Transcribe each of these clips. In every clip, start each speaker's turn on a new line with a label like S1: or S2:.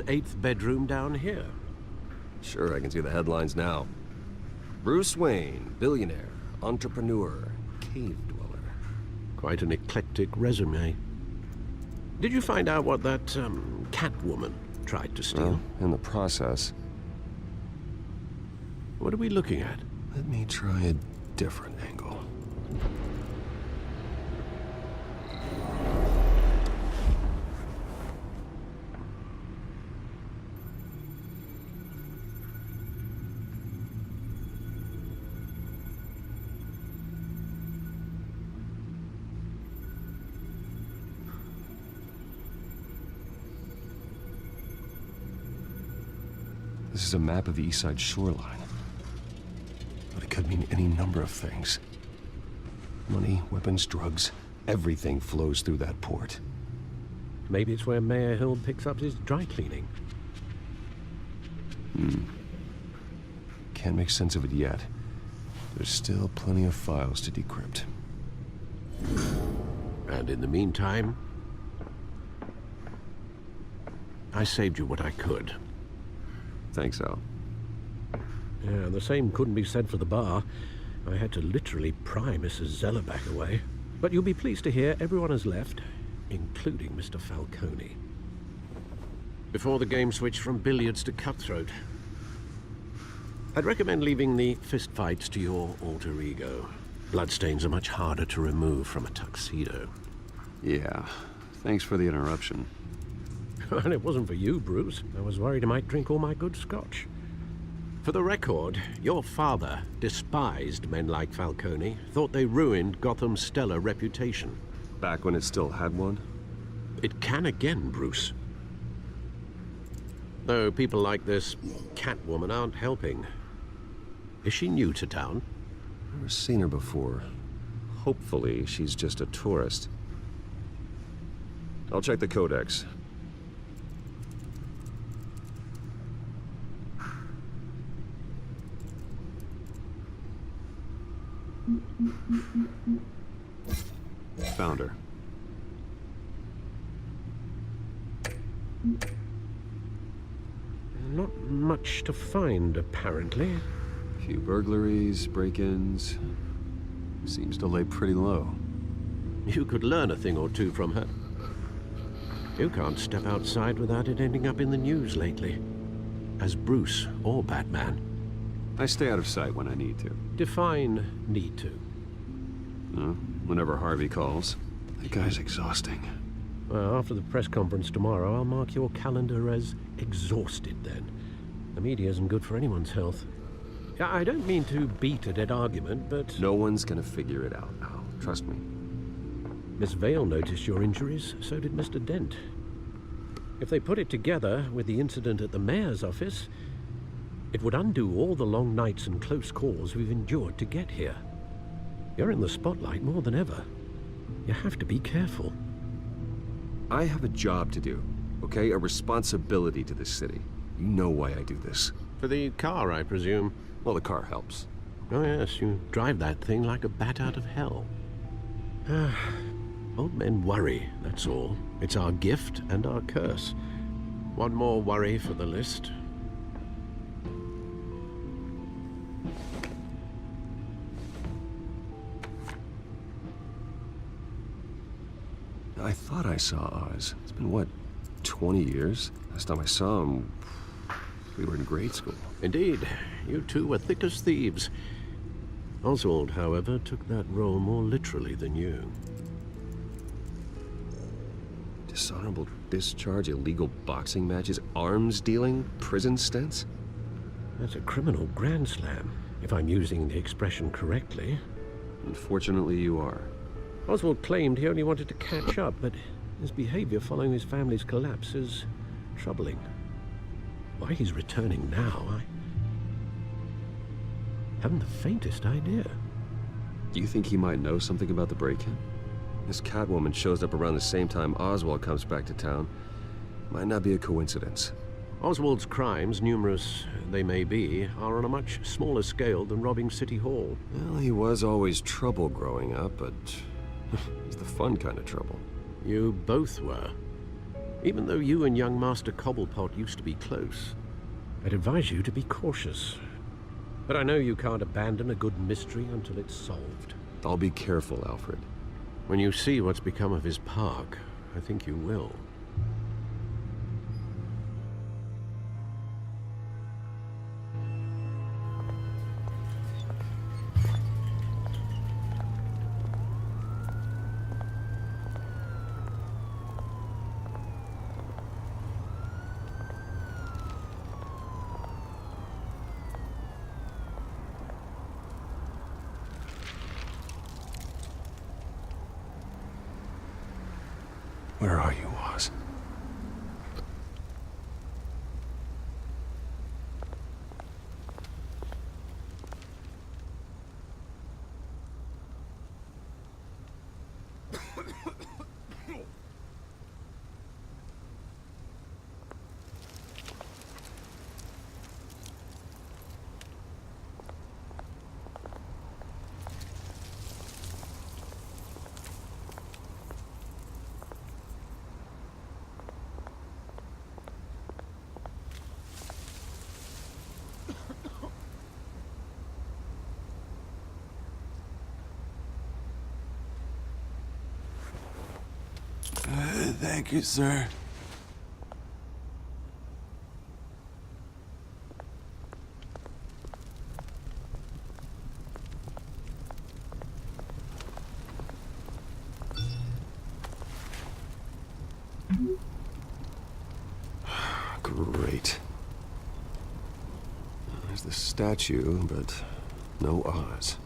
S1: 8th bedroom down here.
S2: Sure, I can see the headlines now. Bruce Wayne, billionaire, entrepreneur, cave dweller.
S1: Quite an eclectic resume. Did you find out what that, Catwoman tried to steal?
S2: Well, in the process.
S1: What are we looking at?
S2: Let me try a different angle. This is a map of the East Side shoreline. But it could mean any number of things. Money, weapons, drugs, everything flows through that port.
S1: Maybe it's where Mayor Hill picks up his dry cleaning.
S2: Can't make sense of it yet. There's still plenty of files to decrypt.
S1: And in the meantime, I saved you what I could.
S2: Thanks, Al.
S1: Yeah, the same couldn't be said for the bar. I had to literally pry Mrs. Zellerback away. But you'll be pleased to hear everyone has left, including Mr. Falcone. Before the game switched from billiards to cutthroat. I'd recommend leaving the fistfights to your alter ego. Bloodstains are much harder to remove from a tuxedo.
S2: Yeah, thanks for the interruption.
S1: And it wasn't for you, Bruce. I was worried I might drink all my good scotch. For the record, your father despised men like Falcone, thought they ruined Gotham's stellar reputation.
S2: Back when it still had one?
S1: It can again, Bruce. Though people like this Catwoman aren't helping. Is she new to town?
S2: Never seen her before. Hopefully, she's just a tourist. I'll check the codex. Found her.
S1: Not much to find, apparently.
S2: Few burglaries, break-ins. Seems to lay pretty low.
S1: You could learn a thing or two from her. You can't step outside without it ending up in the news lately. As Bruce or Batman.
S2: I stay out of sight when I need to.
S1: Define need to.
S2: Whenever Harvey calls. That guy's exhausting.
S1: Well, after the press conference tomorrow, I'll mark your calendar as exhausted then. The media isn't good for anyone's health. I don't mean to beat a dead argument, but...
S2: No one's gonna figure it out now. Trust me.
S1: Miss Vale noticed your injuries, so did Mr. Dent. If they put it together with the incident at the mayor's office, it would undo all the long nights and close calls we've endured to get here. You're in the spotlight more than ever. You have to be careful.
S2: I have a job to do, okay? A responsibility to this city. You know why I do this.
S1: For the car, I presume.
S2: Well, the car helps.
S1: Oh yes, you drive that thing like a bat out of hell. Old men worry, that's all. It's our gift and our curse. One more worry for the list.
S2: I thought I saw Oz. It's been, what, 20 years? Last time I saw him, we were in grade school.
S1: Indeed. You two were thick as thieves. Oswald, however, took that role more literally than you.
S2: Dishonorable discharge, illegal boxing matches, arms dealing, prison stints?
S1: That's a criminal grand slam, if I'm using the expression correctly.
S2: Unfortunately, you are.
S1: Oswald claimed he only wanted to catch up, but his behavior following his family's collapse is troubling. Why he's returning now, I haven't the faintest idea.
S2: Do you think he might know something about the break-in? This Catwoman shows up around the same time Oswald comes back to town. Might not be a coincidence.
S1: Oswald's crimes, numerous they may be, are on a much smaller scale than robbing City Hall.
S2: Well, he was always trouble growing up, but he's the fun kind of trouble.
S1: You both were. Even though you and young Master Cobblepot used to be close, I'd advise you to be cautious. But I know you can't abandon a good mystery until it's solved.
S2: I'll be careful, Alfred.
S1: When you see what's become of his park, I think you will.
S2: Where are you, Oz?
S3: Thank you, sir.
S2: Great. There's the statue, but no Oz.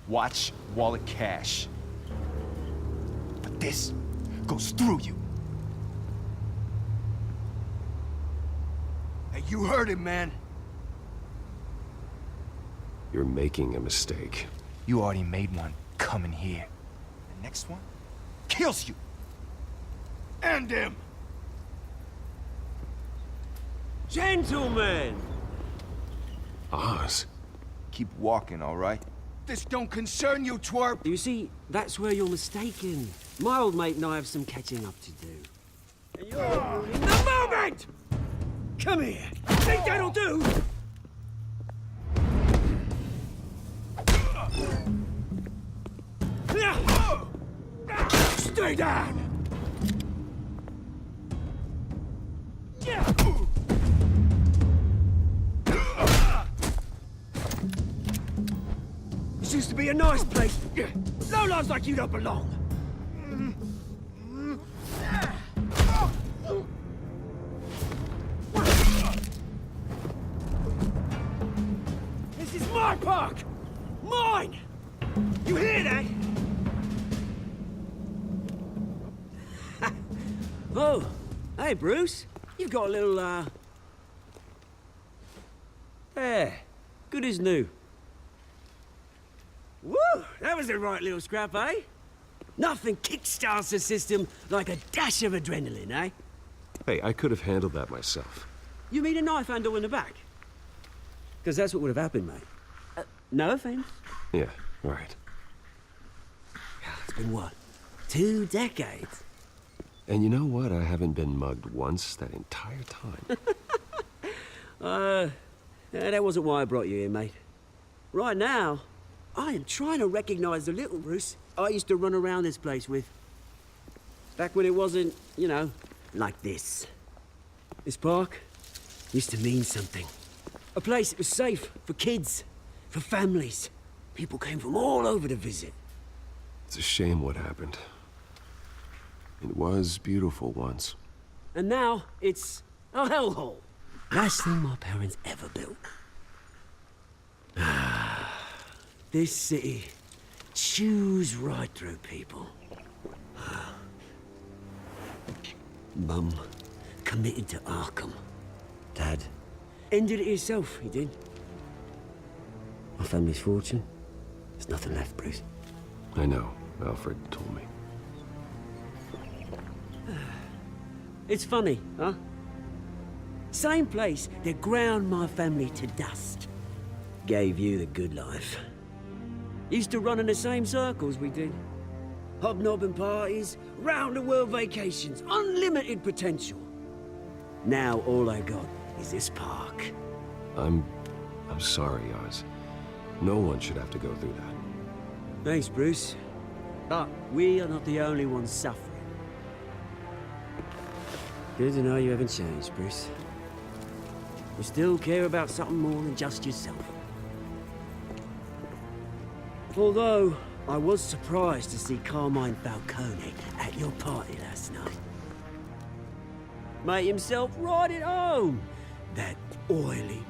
S3: Watch wallet cash. But this goes through you. Hey, you heard it, man.
S2: You're making a mistake.
S3: You already made one coming here. The next one kills you. And him.
S4: Gentlemen!
S2: Oz?
S3: Keep walking, all right? This don't concern you, twerp.
S4: You see, that's where you're mistaken. My old mate and I have some catching up to do. And you're ruining the moment! Come here! Think that'll do? Stay down! This used to be a nice place. Lowlifes like you don't belong. This is my park! Mine! You hear that? Oh, hey, Bruce. You've got a little, There. Good as new. Woo! That was a right little scrap, eh? Nothing kickstarts the system like a dash of adrenaline, eh?
S2: Hey, I could have handled that myself.
S4: You mean a knife handle in the back? Because that's what would have happened, mate. No offense.
S2: Yeah, right.
S4: It's been what? 2 decades?
S2: And you know what? I haven't been mugged once that entire time.
S4: That wasn't why I brought you here, mate. Right now, I am trying to recognize the little Bruce I used to run around this place with. Back when it wasn't, you know, like this. This park used to mean something. A place that was safe for kids, for families. People came from all over to visit.
S2: It's a shame what happened. It was beautiful once.
S4: And now, it's a hellhole. Last thing my parents ever built. This city chews right through people. Mum committed to Arkham. Dad ended it himself, he did. My family's fortune. There's nothing left, Bruce.
S2: I know. Alfred told me.
S4: It's funny, huh? Same place that ground my family to dust. Gave you the good life. Used to run in the same circles we did. Hobnobbing parties, round-the-world vacations, unlimited potential. Now all I got is this park.
S2: I'm sorry, Oz. No one should have to go through that.
S4: Thanks, Bruce. But we are not the only ones suffering. Good to know you haven't changed, Bruce. You still care about something more than just yourself. Although, I was surprised to see Carmine Falcone at your party last night. Made himself right at home. That oily...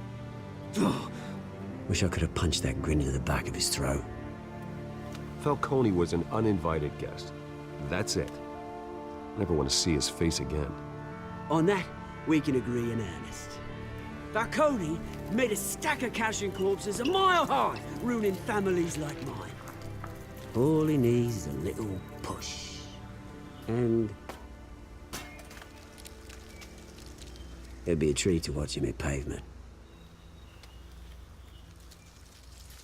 S4: Oh, wish I could have punched that grin into the back of his throat.
S2: Falcone was an uninvited guest. That's it. Never want to see his face again.
S4: On that, we can agree in earnest. Falcone made a stack of cash and corpses a mile high, ruining families like mine. All he needs is a little push. And... it'd be a treat to watch him hit pavement.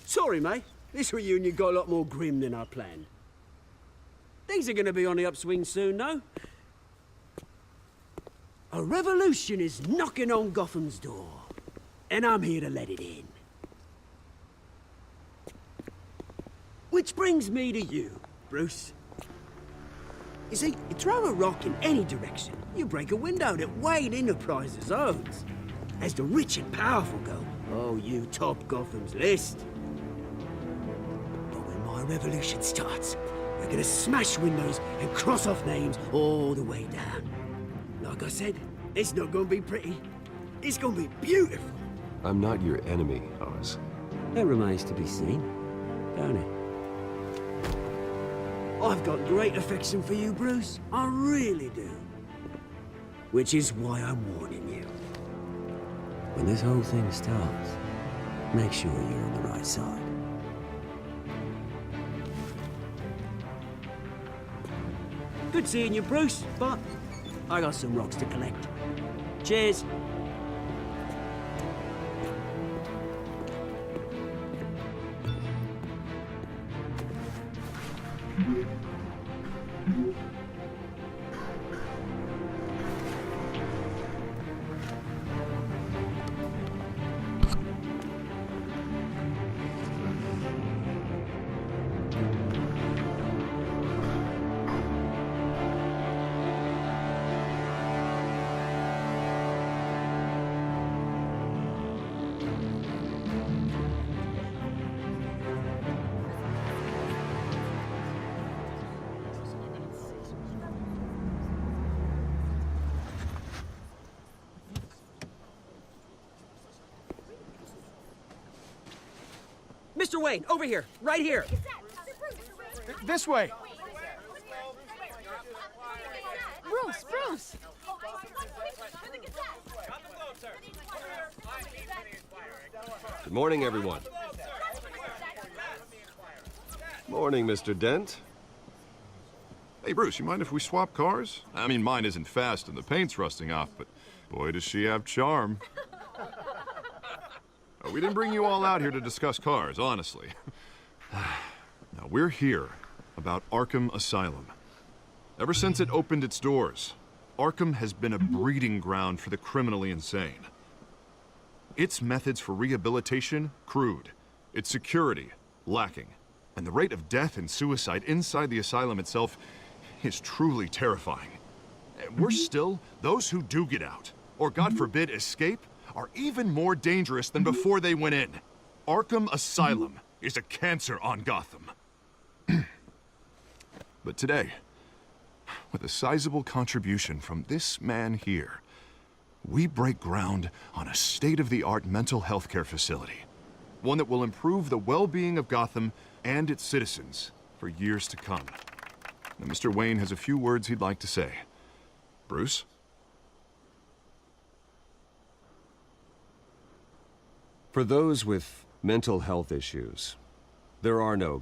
S4: Sorry, mate. This reunion got a lot more grim than I planned. Things are gonna be on the upswing soon, though. A revolution is knocking on Gotham's door, and I'm here to let it in. Which brings me to you, Bruce. You see, you throw a rock in any direction, you break a window that Wayne Enterprises owns. As the rich and powerful go, oh, you top Gotham's list. But when my revolution starts, we're gonna smash windows and cross off names all the way down. Like I said, it's not gonna be pretty. It's gonna be beautiful.
S2: I'm not your enemy, Oz.
S4: That remains to be seen, don't it? I've got great affection for you, Bruce. I really do. Which is why I'm warning you. When this whole thing starts, make sure you're on the right side. Good seeing you, Bruce, but I got some rocks to collect. Cheers. Mr. Wayne, over here, right here.
S3: This way!
S5: Bruce!
S2: Good morning, everyone. Morning, Mr. Dent.
S6: Hey, Bruce, you mind if we swap cars? I mean, mine isn't fast and the paint's rusting off, but boy, does she have charm. We didn't bring you all out here to discuss cars, honestly. Now, we're here about Arkham Asylum. Ever since it opened its doors, Arkham has been a breeding ground for the criminally insane. Its methods for rehabilitation, crude. Its security, lacking. And the rate of death and suicide inside the asylum itself is truly terrifying. Worse still, those who do get out, or God forbid, escape, are even more dangerous than before they went in. Arkham Asylum is a cancer on Gotham. But today, with a sizable contribution from this man here, we break ground on a state-of-the-art mental health care facility. One that will improve the well-being of Gotham and its citizens for years to come. Now, Mr. Wayne has a few words he'd like to say. Bruce?
S2: For those with Mental health issues. There are no